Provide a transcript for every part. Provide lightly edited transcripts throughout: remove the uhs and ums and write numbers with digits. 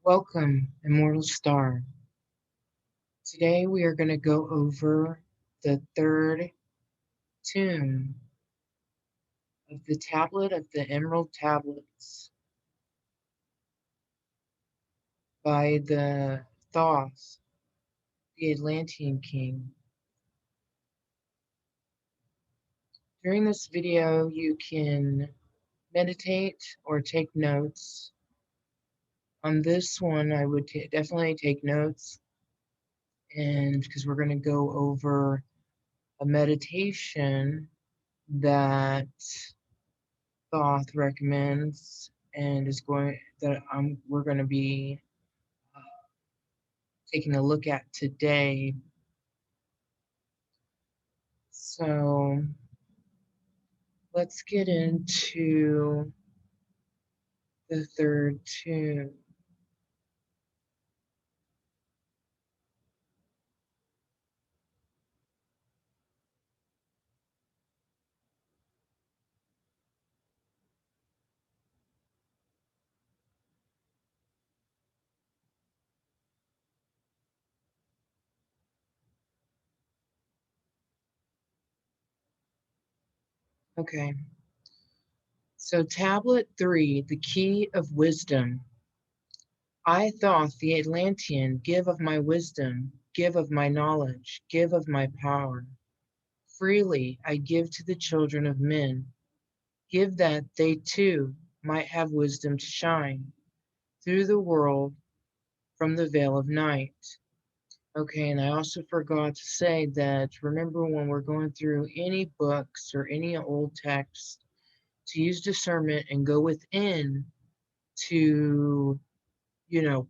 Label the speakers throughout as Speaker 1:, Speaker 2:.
Speaker 1: Welcome, immortal star. Today we are going to go over the third tome of the Tablet of the Emerald Tablets by the Thoth, the Atlantean King. During this video, you can meditate or take notes. On this one, I would definitely take notes, and because we're going to go over a meditation that Thoth recommends and is going that we're going to be uh, taking a look at today. So let's get into the third tune. Okay, so tablet 3, the key of wisdom. I, Thoth the Atlantean, give of my wisdom, give of my knowledge, give of my power. Freely I give to the children of men. Give that they too might have wisdom to shine through the world from the veil of night. Okay, and I also forgot to say that remember when we're going through any books or any old text to use discernment and go within to, you know,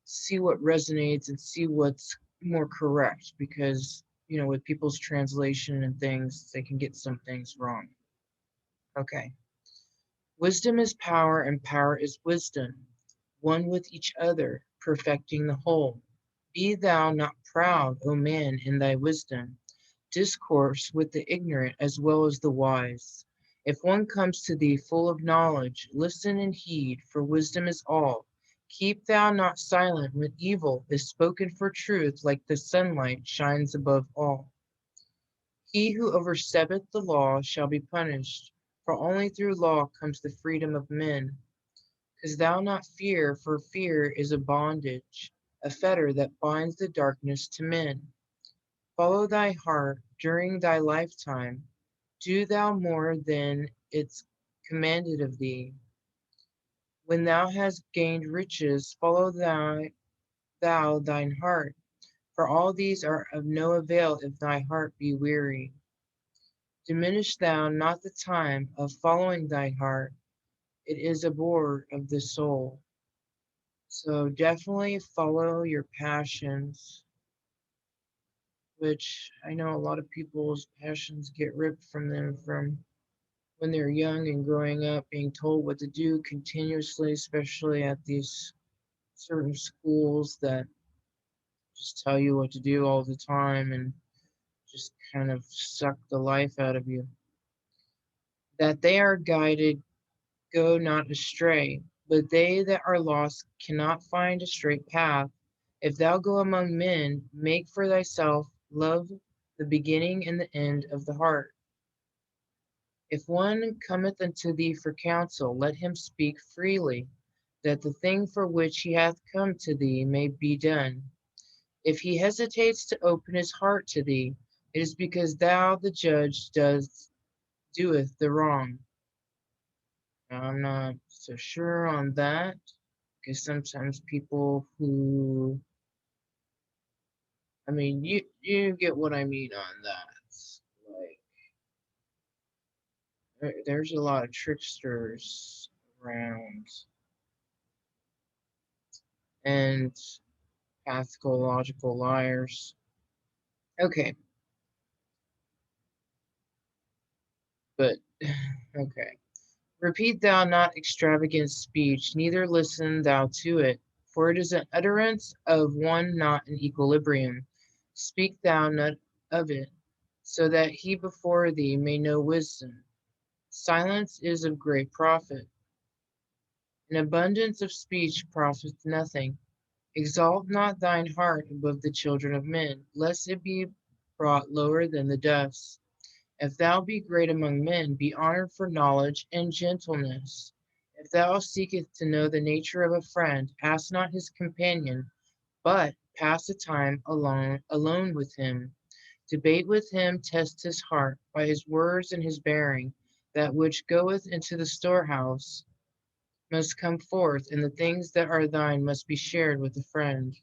Speaker 1: see what resonates and see what's more correct because, with people's translation and things, they can get some things wrong. Okay. Wisdom is power and power is wisdom, one with each other, perfecting the whole. Be thou not proud, O man, in thy wisdom. Discourse with the ignorant as well as the wise. If one comes to thee full of knowledge, listen and heed, for wisdom is all. Keep thou not silent when evil is spoken, for truth, like the sunlight, shines above all. He who oversteppeth the law shall be punished, for only through law comes the freedom of men. Cause thou not fear, for fear is a bondage, a fetter that binds the darkness to men. Follow thy heart during thy lifetime. Do thou more than it's commanded of thee. When thou hast gained riches, follow thou thine heart, for all these are of no avail if thy heart be weary. Diminish thou not the time of following thy heart, it is a bore of the soul. So definitely follow your passions, which I know a lot of people's passions get ripped from them from when they're young and growing up, being told what to do continuously, especially at these certain schools that just tell you what to do all the time and just kind of suck the life out of you. That they are guided, go not astray, but they that are lost cannot find a straight path. If thou go among men, make for thyself love the beginning and the end of the heart. If one cometh unto thee for counsel, let him speak freely, that the thing for which he hath come to thee may be done. If he hesitates to open his heart to thee, it is because thou, the judge, doeth the wrong. Now, I'm not so sure on that, because sometimes people who, I mean, you get what I mean on that. Like, there's a lot of tricksters around, and pathological liars. Okay, but okay. Repeat thou not extravagant speech, neither listen thou to it, for it is an utterance of one not in equilibrium. Speak thou not of it, so that he before thee may know wisdom. Silence is of great profit. An abundance of speech profiteth nothing. Exalt not thine heart above the children of men, lest it be brought lower than the dust. If thou be great among men, be honored for knowledge and gentleness. If thou seekest to know the nature of a friend, ask not his companion, but pass a time alone with him. Debate with him, test his heart by his words and his bearing. That which goeth into the storehouse must come forth, and the things that are thine must be shared with a friend.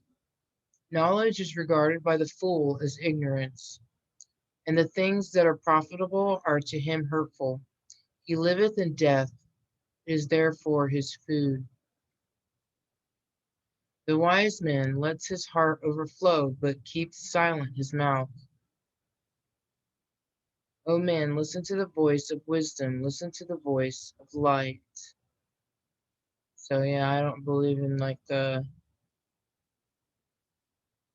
Speaker 1: Knowledge is regarded by the fool as ignorance, and the things that are profitable are to him hurtful. He liveth in death, is therefore his food. The wise man lets his heart overflow, but keeps silent his mouth. O man, listen to the voice of wisdom, listen to the voice of light. So yeah, I don't believe in like the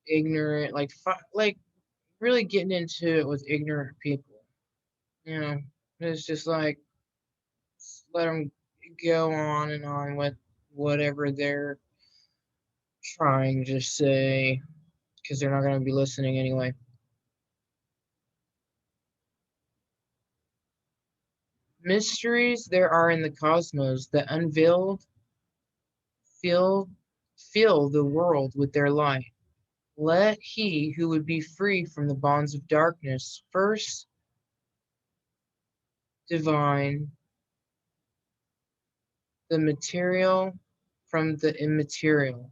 Speaker 1: ignorant, like really getting into it with ignorant people. You know, it's just like let them go on and on with whatever they're trying to say because they're not going to be listening anyway. Mysteries there are in the cosmos that unveiled fill, fill the world with their light. Let he who would be free from the bonds of darkness first divine the material from the immaterial.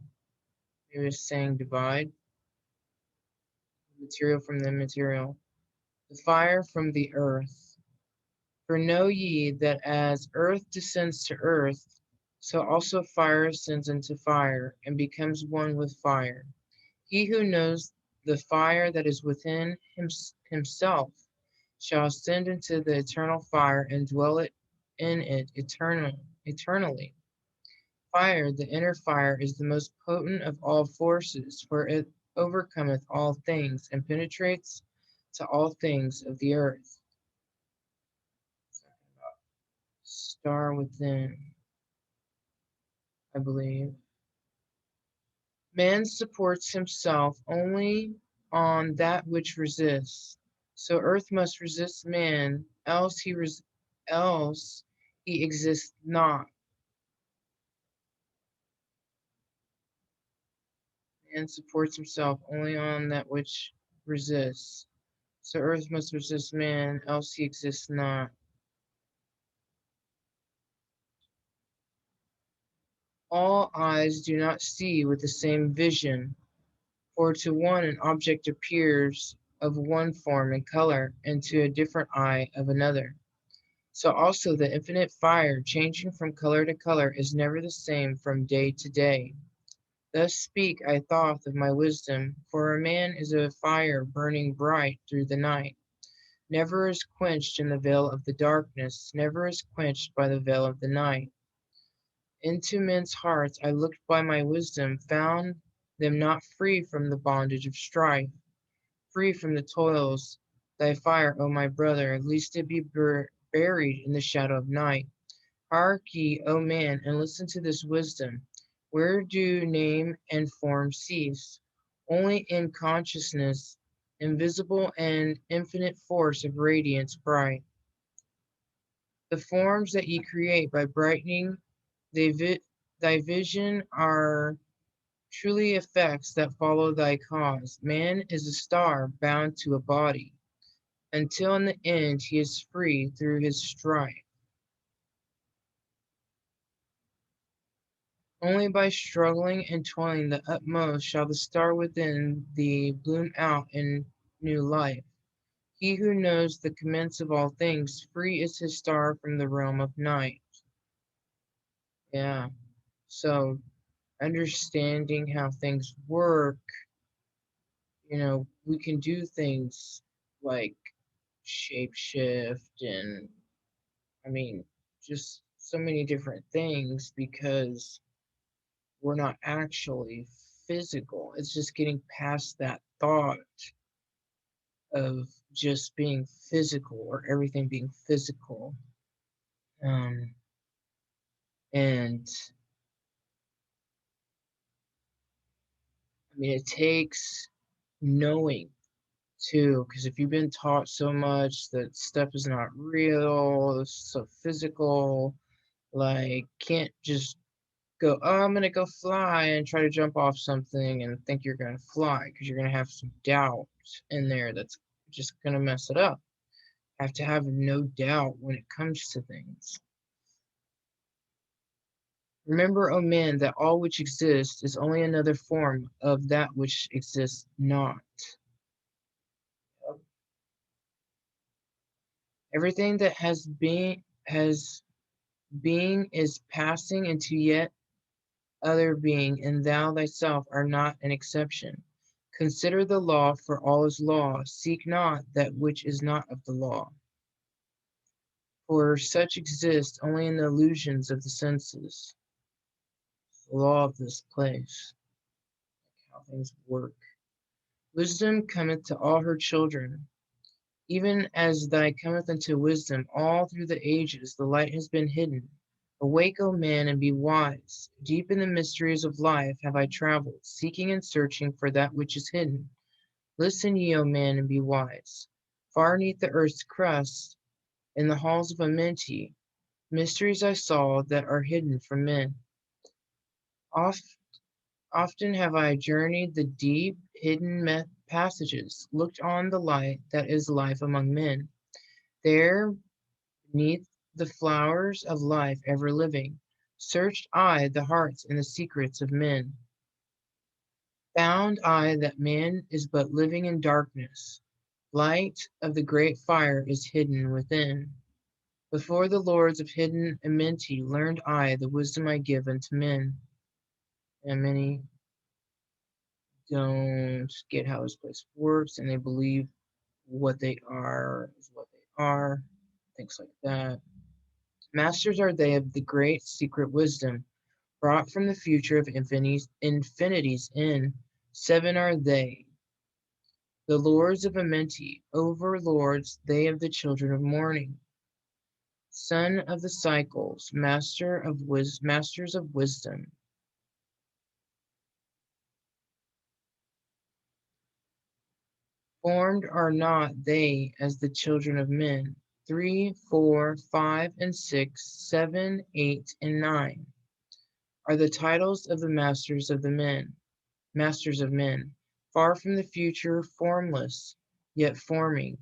Speaker 1: He was saying divide the material from the immaterial, the fire from the earth. For know ye that as earth descends to earth, so also fire ascends into fire, and becomes one with fire. He who knows the fire that is within himself shall ascend into the eternal fire and dwell in it eternally. Fire, the inner fire, is the most potent of all forces, for it overcometh all things and penetrates to all things of the earth. Star within, I believe. Man supports himself only on that which resists. So earth must resist man, else he exists not. Man supports himself only on that which resists. So earth must resist man, else he exists not. All eyes do not see with the same vision, for to one an object appears of one form and color, and to a different eye of another. So also the infinite fire, changing from color to color, is never the same from day to day. Thus speak I thought of my wisdom, for a man is a fire burning bright through the night, never is quenched in the veil of the darkness, never is quenched by the veil of the night. Into men's hearts I looked by my wisdom, found them not free from the bondage of strife, free from the toils. Thy fire, O my brother, lest it be buried in the shadow of night. Hark ye, O man, and listen to this wisdom. Where do name and form cease? Only in consciousness, invisible and infinite force of radiance bright. The forms that ye create by brightening thy vision are truly effects that follow thy cause. Man is a star bound to a body, until in the end he is free through his strife. Only by struggling and toiling the utmost shall the star within thee bloom out in new life. He who knows the commence of all things, free is his star from the realm of night. Yeah. So understanding how things work, we can do things like shapeshift and I mean just so many different things because we're not actually physical. It's just getting past that thought of just being physical or everything being physical. Um, and I mean, it takes knowing too, because if you've been taught so much that stuff is not real, it's so physical, like can't just go, oh, I'm gonna go fly and try to jump off something and think you're gonna fly because you're gonna have some doubt in there that's just gonna mess it up. Have to have no doubt when it comes to things. Remember, O man, that all which exists is only another form of that which exists not. Everything that has being is passing into yet other being, and thou thyself art not an exception. Consider the law, for all is law. Seek not that which is not of the law, for such exist only in the illusions of the senses. The law of this place, how things work. Wisdom cometh to all her children, even as thy cometh unto wisdom. All through the ages the light has been hidden. Awake, O man, and be wise. Deep in the mysteries of life have I traveled, seeking and searching for that which is hidden. Listen, ye, O man, and be wise. Far neath the earth's crust, in the halls of Amenti, mysteries I saw that are hidden from men. Oft, often have I journeyed the deep, hidden passages, looked on the light that is life among men. There, beneath the flowers of life ever living, searched I the hearts and the secrets of men. Found I that man is but living in darkness. Light of the great fire is hidden within. Before the lords of hidden Amenti learned I the wisdom I give unto men. And many don't get how this place works, and they believe what they are is what they are, things like that. Masters are they of the great secret wisdom, brought from the future of infinities in. Seven are they, the lords of Amenti, overlords they of the children of morning. Son of the cycles, masters of wisdom. Formed are not they as the children of men. 3, 4, 5, and 6, 7, 8, and 9 are the titles of the masters of men. Far from the future, formless, yet forming,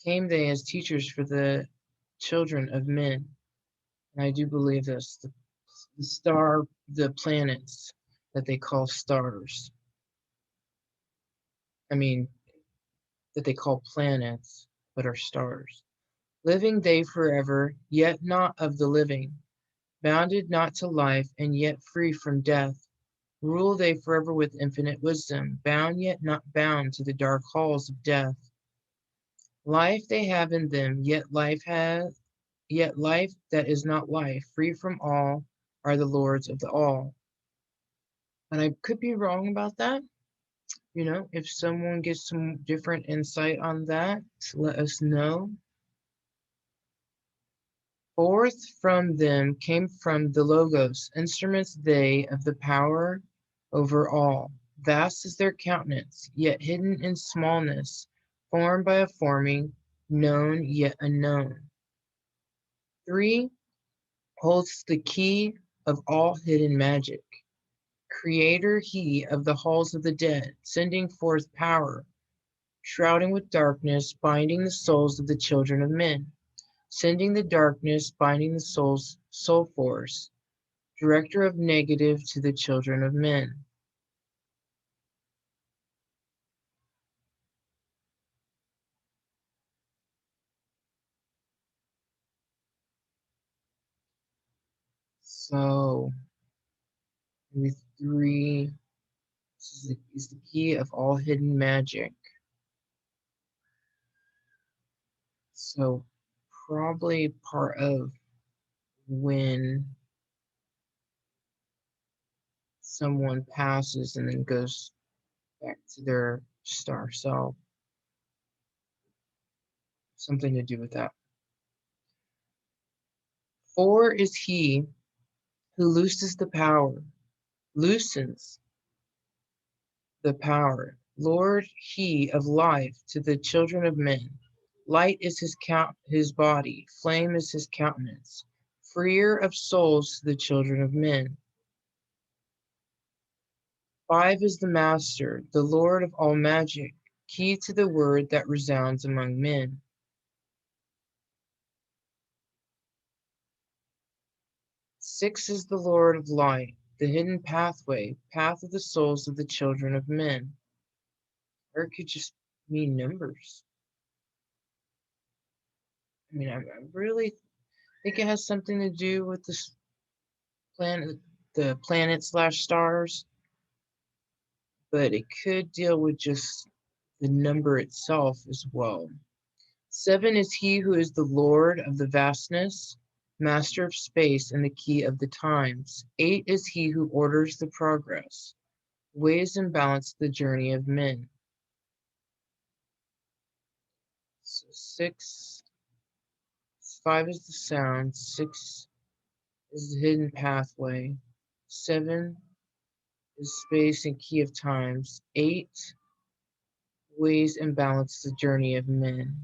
Speaker 1: came they as teachers for the children of men. And I do believe this. The planets that they call stars. I mean, that they call planets, but are stars. Living they forever, yet not of the living. Bounded not to life, and yet free from death. Rule they forever with infinite wisdom, bound yet not bound to the dark halls of death. Life they have in them, yet life that is not life, free from all, are the lords of the all. And I could be wrong about that. If someone gets some different insight on that, let us know. Forth from them came from the Logos, instruments they of the power over all. Vast is their countenance, yet hidden in smallness, formed by a forming, known yet unknown. 3 holds the key of all hidden magic. Creator he of the halls of the dead, sending forth power, shrouding with darkness, binding the souls of the children of men, sending the darkness, binding the soul force, director of negative to the children of men. So, with 3, this is the key of all hidden magic. So, probably part of when someone passes and then goes back to their star self. Something to do with that. 4 is he who loosens the power, loosens the power. Lord, he of life to the children of men. Light is his body, flame is his countenance, freer of souls to the children of men. 5 is the master, the Lord of all magic, key to the word that resounds among men. 6 is the Lord of light, the hidden pathway, path of the souls of the children of men. Or it could just mean numbers. I mean, I really think it has something to do with this planet, the planet/stars, but it could deal with just the number itself as well. 7 is he who is the Lord of the vastness, master of space, and the key of the times. 8 is he who orders the progress, weighs and balances the journey of men. So 5 is the sound, 6 is the hidden pathway, 7 is space and key of times, 8 weighs and balances the journey of men.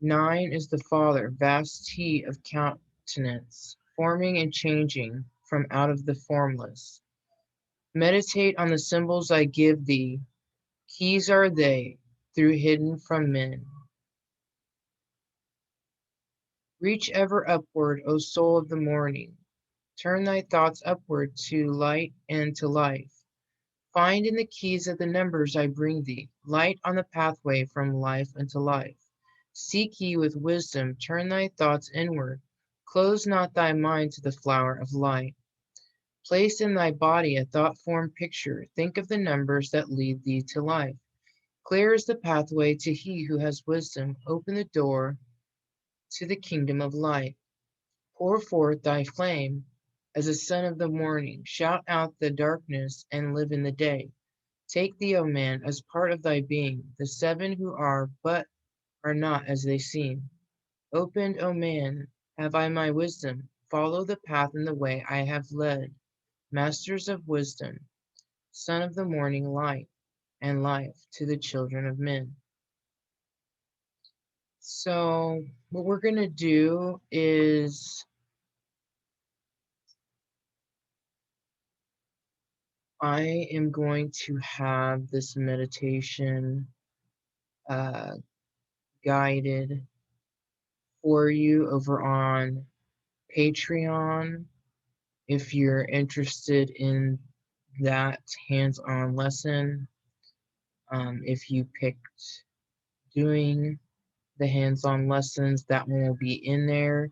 Speaker 1: 9 is the Father, vast He of countenance, forming and changing from out of the formless. Meditate on the symbols I give thee, keys are they, through hidden from men. Reach ever upward, O soul of the morning, turn thy thoughts upward to light and to life. Find in the keys of the numbers I bring thee, light on the pathway from life unto life. Seek ye with wisdom, turn thy thoughts inward, close not thy mind to the flower of light. Place in thy body a thought-formed picture, think of the numbers that lead thee to life. Clear is the pathway to he who has wisdom, open the door to the kingdom of light. Pour forth thy flame as a son of the morning, shout out the darkness and live in the day. Take thee, O man, as part of thy being, the 7 who are but are not as they seem. Opened, O man, have I my wisdom, follow the path and the way I have led. Masters of wisdom, son of the morning light and life to the children of men. So what we're going to do is I am going to have this meditation uh, guided for you over on Patreon. If you're interested in that hands-on lesson, if you picked doing the hands-on lessons, that one will be in there.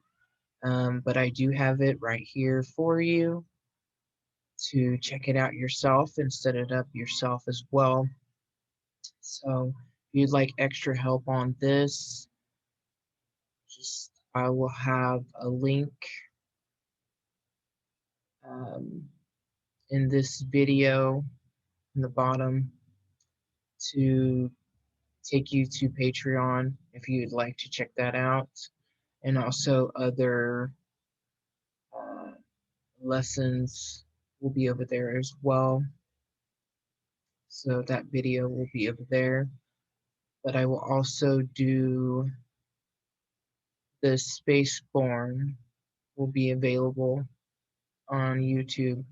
Speaker 1: But I do have it right here for you to check it out yourself and set it up yourself as well. So if you'd like extra help on this, just I will have a link um, in this video in the bottom to take you to Patreon if you'd like to check that out, and also other uh, lessons will be over there as well. So that video will be over there, but I will also do the Spaceborne will be available on YouTube,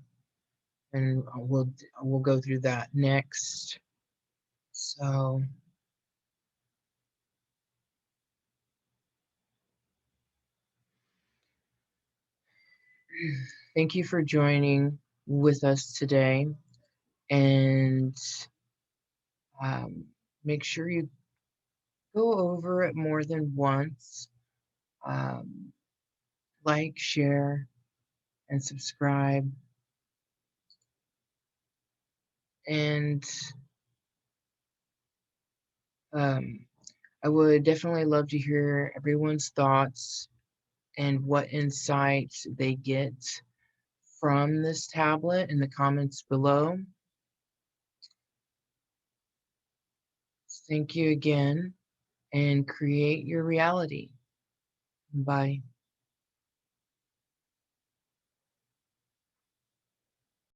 Speaker 1: and we'll go through that next. So thank you for joining with us today, and make sure you go over it more than once. Um, like, share, and subscribe. And um, I would definitely love to hear everyone's thoughts and what insights they get from this tablet in the comments below. Thank you again, and create your reality. Bye.